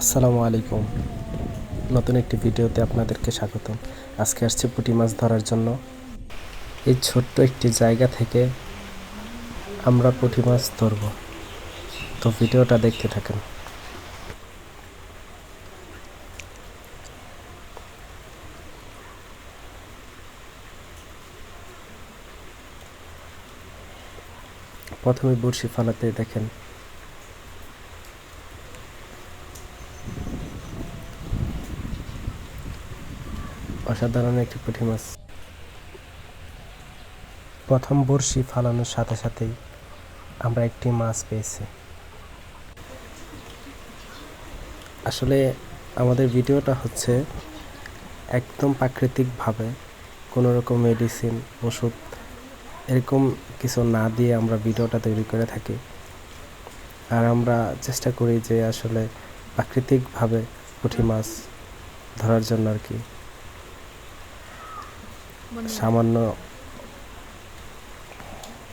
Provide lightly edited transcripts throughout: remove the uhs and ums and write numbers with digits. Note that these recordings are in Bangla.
আসসালামু আলাইকুম। নতুন একটি ভিডিওতে আপনাদেরকে স্বাগতম। আজকে আসছি পুঁটি মাছ ধরার জন্য। এই ছোট্ট একটি জায়গা থেকে আমরা পুঁটি মাছ ধরব, তো ভিডিওটা দেখতে থাকেন। প্রথমে বড়শি ফালাতে দেখেন অসাধারণ একটি পুঁটি মাছ। প্রথম বড়শি ফালানোর সাথে সাথেই আমরা একটি মাছ পেয়েছি। আসলে আমাদের ভিডিওটা হচ্ছে একদম প্রাকৃতিকভাবে, কোনো রকম মেডিসিন, ওষুধ এরকম কিছু না দিয়ে আমরা ভিডিওটা তৈরি করে থাকি। আর আমরা চেষ্টা করি যে আসলে প্রাকৃতিকভাবে পুঁটি মাছ ধরার জন্য আর কি। সামান্য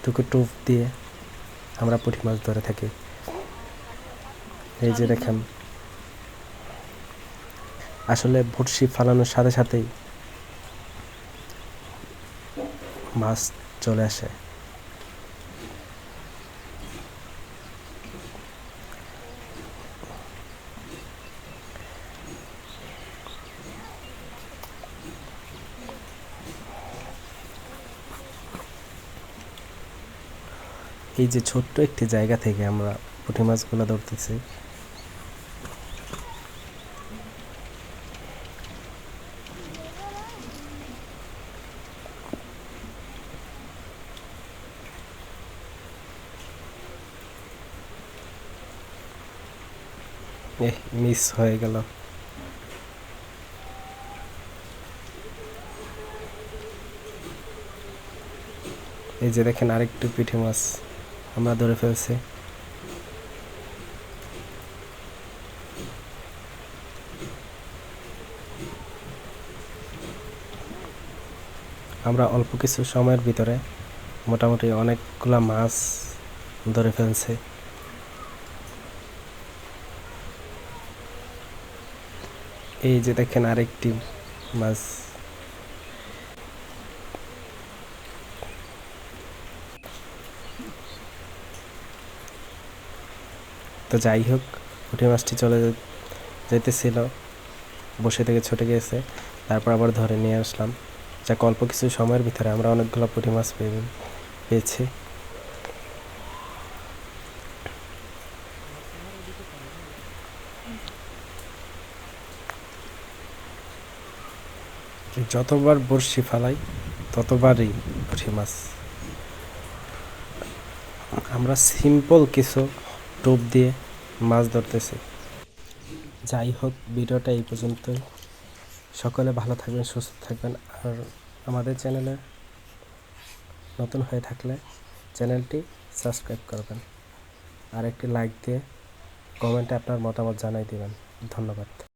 টুকু টোপ দিয়ে আমরা পুঁটি মাছ ধরে থাকি। এই যে দেখেন, আসলে বড়শি ফালানোর সাথে সাথেই মাছ চলে আসে। এই যে ছোট্ট একটি জায়গা থেকে আমরা পুঁটি মাছগুলো ধরতেছি। মিস হয়ে গেল। এই যে দেখেন, আরেকটু পুঁটি মাছ আমরা ধরে ফেলছি। আমরা অল্প কিছু সময়ের ভিতরে মোটামুটি অনেকগুলা মাছ ধরে ফেলছি। এই যে দেখেন আরেকটি মাছ। তো যাই হোক, পুঁটি মাছটি চলে যেতেছিল, বসে থেকে ছুটে গিয়েছে। তারপর আবার ধরে নিয়ে আসলাম। যাক, অল্প কিছু সময়ের ভিতরে আমরা অনেকগুলো পুঁটি মাছ পেয়েছি। যতবার বড়শি ফালাই ততবারই পুঁটি মাছ। আমরা সিম্পল কিছু টোপ দিয়ে মাছ ধরতেছি। যাই হোক, ভিডিওটা এই পর্যন্তই। সকলে ভালো থাকবেন, সুস্থ থাকবেন। আর আমাদের চ্যানেলে নতুন হয়ে থাকলে চ্যানেলটি সাবস্ক্রাইব করবেন, আর একটি লাইক দিয়ে কমেন্টে আপনার মতামত জানাই দিবেন। ধন্যবাদ।